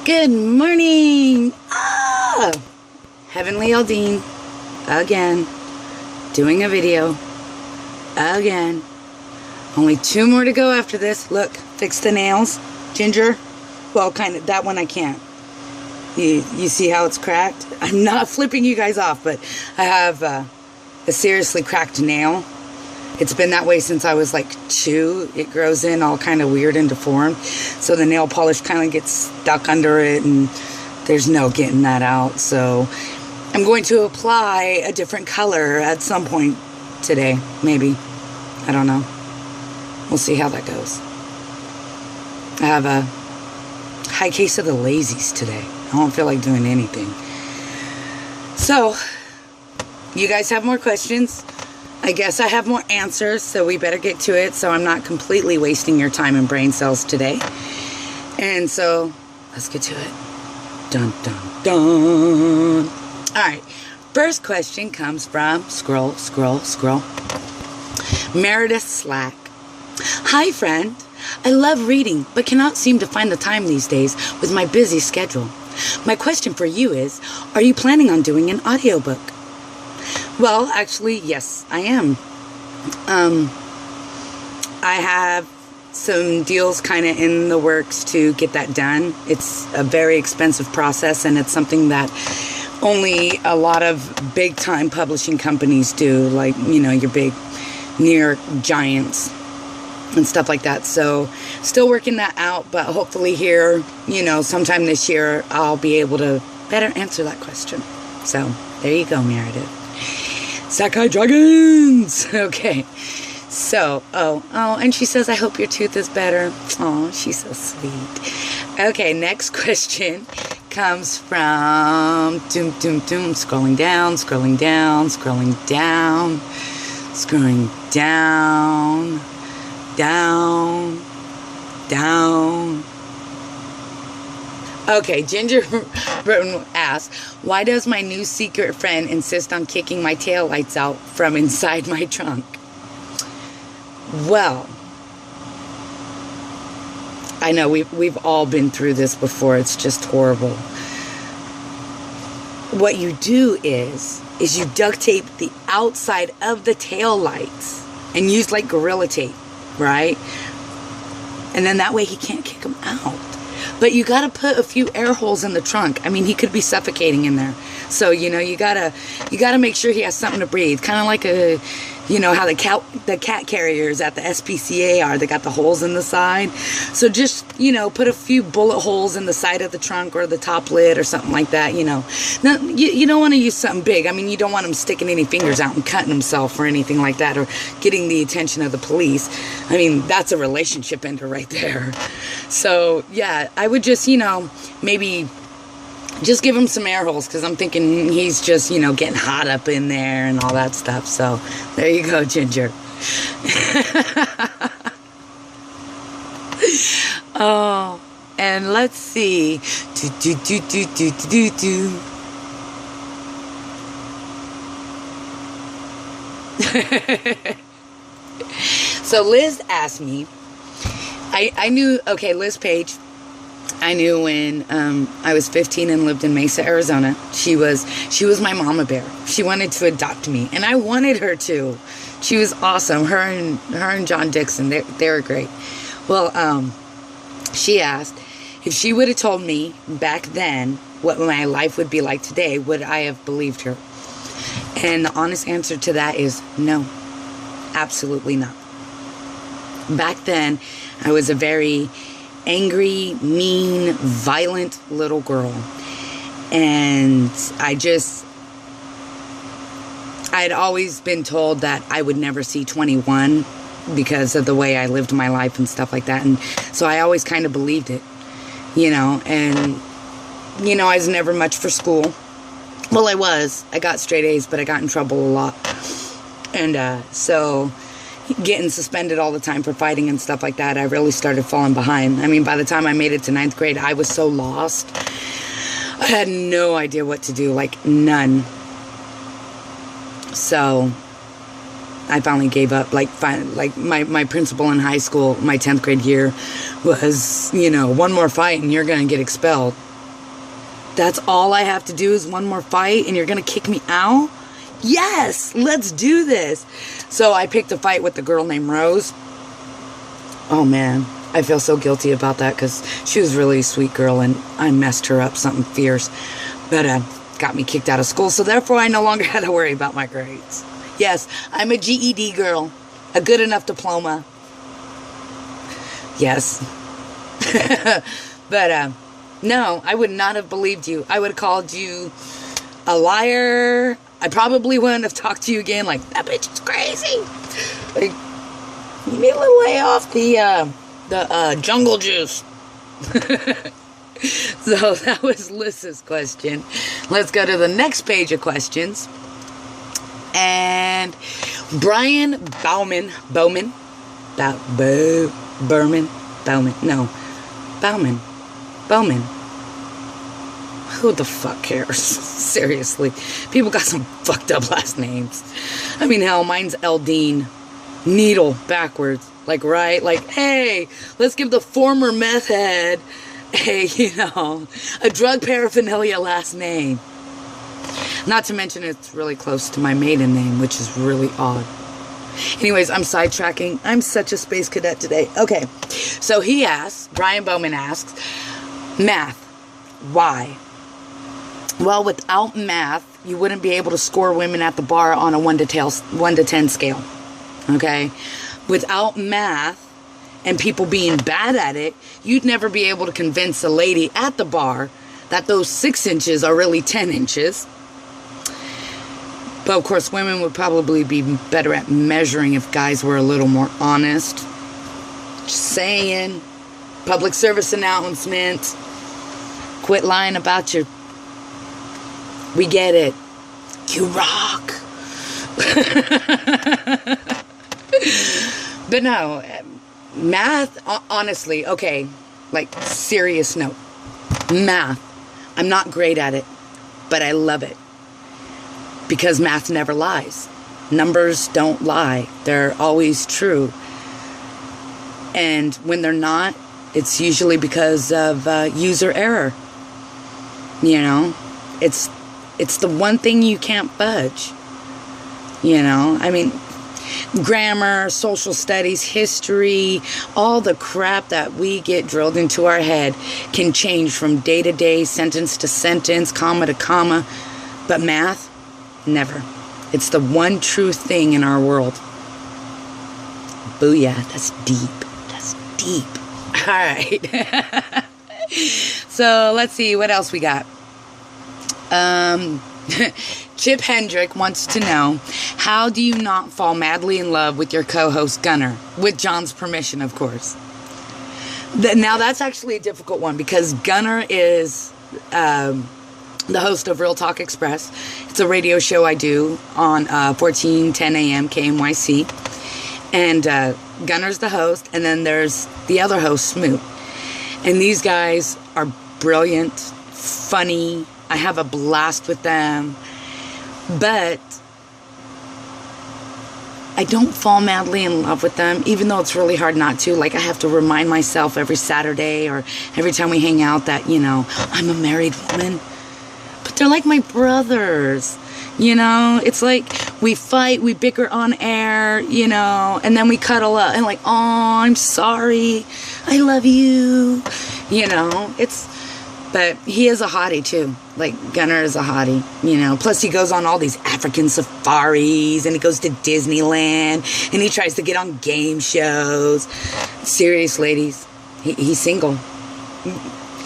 Good morning! Heaven Liegh Eldeen, again, doing a video, again. Only 2 more to go after this. Look, fix the nails, Ginger. Well, kind of, that one I can't. You see how it's cracked? I'm not flipping you guys off, but I have a seriously cracked nail. It's been that way since I was like 2. It grows in all kind of weird and deformed. So the nail polish kind of gets stuck under it and there's no getting that out. So I'm going to apply a different color at some point today. Maybe. I don't know. We'll see how that goes. I have a high case of the lazies today. I don't feel like doing anything. So, you guys have more questions. I guess I have more answers, so we better get to it so I'm not completely wasting your time and brain cells today. And so, let's get to it. Dun, dun, dun. Alright, first question comes from, scroll, Meredith Slack. Hi, friend. I love reading, but cannot seem to find the time these days with my busy schedule. My question for you is, are you planning on doing an audiobook? Well, actually, yes, I am. I have some deals kind of in the works to get that done. It's a very expensive process, and it's something that only a lot of big-time publishing companies do, like, you know, your big New York giants and stuff like that. So, still working that out, but hopefully here, you know, sometime this year, I'll be able to better answer that question. So, there you go, Meredith. Sakai Dragons! Okay. So, and she says, I hope your tooth is better. Oh, she's so sweet. Okay, next question comes from scrolling down, down. Okay, Ginger asks, why does my new secret friend insist on kicking my taillights out from inside my trunk? Well, I know we've all been through this before. It's just horrible. What you do is you duct tape the outside of the taillights and use like Gorilla Tape, right? And then that way he can't kick them out. But you gotta put a few air holes in the trunk. I mean, he could be suffocating in there. So, you know, you gotta make sure he has something to breathe. Kind of like you know, how the cat carriers at the SPCA are. They got the holes in the side. So just, you know, put a few bullet holes in the side of the trunk or the top lid or something like that, you know. Now, you don't want to use something big. I mean, you don't want him sticking any fingers out and cutting himself or anything like that, or getting the attention of the police. I mean, that's a relationship ender right there. So, yeah, I would just, you know, maybe just give him some air holes, because I'm thinking he's just, you know, getting hot up in there and all that stuff. So, there you go, Ginger. Oh, and let's see. So, Liz asked me, I knew, okay, Liz Page, I knew when I was 15 and lived in Mesa, Arizona. She was my mama bear. She wanted to adopt me, and I wanted her to. She was awesome. Her and John Dixon, they were great. Well, she asked if she would have told me back then what my life would be like today, would I have believed her? And the honest answer to that is no, absolutely not. Back then, I was a very angry, mean, violent little girl. And I'd always been told that I would never see 21 because of the way I lived my life and stuff like that. And so I always kind of believed it, you know. And, you know, I was never much for school. Well, I was. I got straight A's, but I got in trouble a lot. And so getting suspended all the time for fighting and stuff like that, I really started falling behind. I mean, by the time I made it to 9th grade, I was so lost. I had no idea what to do, like none. So I finally gave up. Like my principal in high school, my 10th grade year, was, you know, one more fight and you're going to get expelled. That's all I have to do is one more fight and you're going to kick me out? Yes, let's do this. So I picked a fight with the girl named Rose. Oh man, I feel so guilty about that because she was really a sweet girl and I messed her up something fierce. But got me kicked out of school, so therefore I no longer had to worry about my grades. Yes, I'm a GED girl. A good enough diploma. Yes. But no, I would not have believed you. I would have called you a liar. I probably wouldn't have talked to you again like, that bitch is crazy. Like, you need to lay off the jungle juice. So that was Liz's question. Let's go to the next page of questions. And Brian Bowman. Who the fuck cares? Seriously. People got some fucked up last names. I mean, hell, mine's Eldeen. Needle backwards. Like, right? Like, hey, let's give the former meth head a drug paraphernalia last name. Not to mention it's really close to my maiden name, which is really odd. Anyways, I'm sidetracking. I'm such a space cadet today. Okay, so he asks, Brian Bowman asks, math, why? Well, without math, you wouldn't be able to score women at the bar on a 1 to 10 scale. Okay? Without math and people being bad at it, you'd never be able to convince a lady at the bar that those 6 inches are really 10 inches. But of course, women would probably be better at measuring if guys were a little more honest. Just saying. Public service announcement. Quit lying about your... We get it. You rock. But no, math, honestly, okay, like, serious note. Math, I'm not great at it, but I love it. Because math never lies. Numbers don't lie. They're always true. And when they're not, it's usually because of user error. You know? It's the one thing you can't fudge. You know? I mean, grammar, social studies, history, all the crap that we get drilled into our head can change from day to day, sentence to sentence, comma to comma. But math, never. It's the one true thing in our world. Booyah, that's deep. That's deep. All right. So let's see what else we got. Chip Hendrick wants to know, how do you not fall madly in love with your co-host Gunner? With John's permission, of course. Now, that's actually a difficult one because Gunner is the host of Real Talk Express. It's a radio show I do on 1410 AM KMYC. And Gunner's the host, and then there's the other host, Smoot. And these guys are brilliant, funny. I have a blast with them. But I don't fall madly in love with them, even though it's really hard not to. Like, I have to remind myself every Saturday or every time we hang out that, you know, I'm a married woman. But they're like my brothers, you know? It's like we fight, we bicker on air, you know, and then we cuddle up and like, oh, I'm sorry. I love you. You know, but he is a hottie too. Like, Gunner is a hottie, you know. Plus, he goes on all these African safaris, and he goes to Disneyland, and he tries to get on game shows. Serious, ladies. He's single.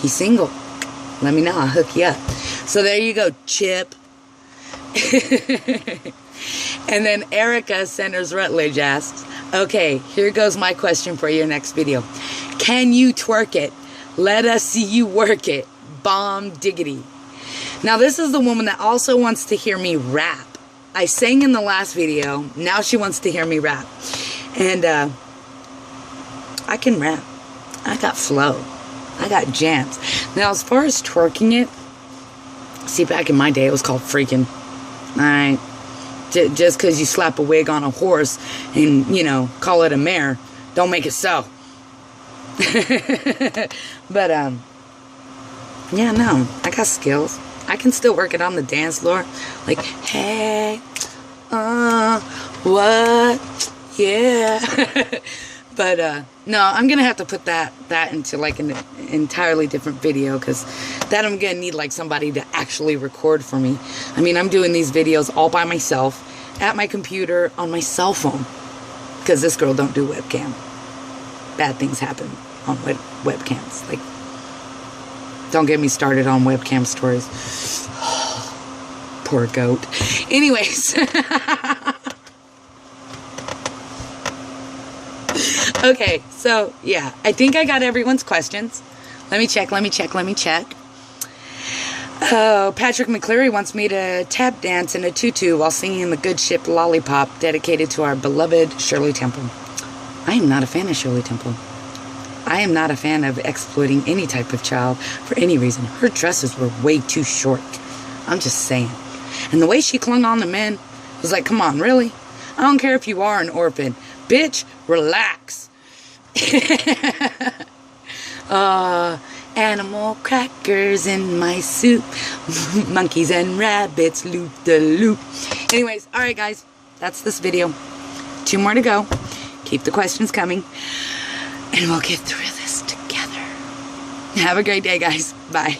He's single. Let me know. I'll hook you up. So there you go, Chip. And then Erica Sanders Rutledge asks, okay, here goes my question for your next video. Can you twerk it? Let us see you work it. Bomb diggity. Now, this is the woman that also wants to hear me rap. I sang in the last video. Now she wants to hear me rap. And I can rap. I got flow. I got jams. Now, as far as twerking it, see, back in my day, it was called freaking. Alright? Just because you slap a wig on a horse and, you know, call it a mare, don't make it so. But, Yeah, no, I got skills. I can still work it on the dance floor. Like, hey, what? Yeah. But, no, I'm going to have to put that into, like, an entirely different video, because that I'm going to need, like, somebody to actually record for me. I mean, I'm doing these videos all by myself, at my computer, on my cell phone, because this girl don't do webcam. Bad things happen on webcams. Like, don't get me started on webcam stories. Poor goat. Anyways. Okay, so, yeah. I think I got everyone's questions. Let me check. Oh, Patrick McCleary wants me to tap dance in a tutu while singing the Good Ship Lollipop, dedicated to our beloved Shirley Temple. I am not a fan of Shirley Temple. I am not a fan of exploiting any type of child for any reason. Her dresses were way too short. I'm just saying. And the way she clung on to men was like, come on, really? I don't care if you are an orphan. Bitch, relax. Animal crackers in my soup. Monkeys and rabbits, loop the loop. Anyways, alright guys, that's this video. 2 more to go. Keep the questions coming. And we'll get through this together. Have a great day, guys. Bye.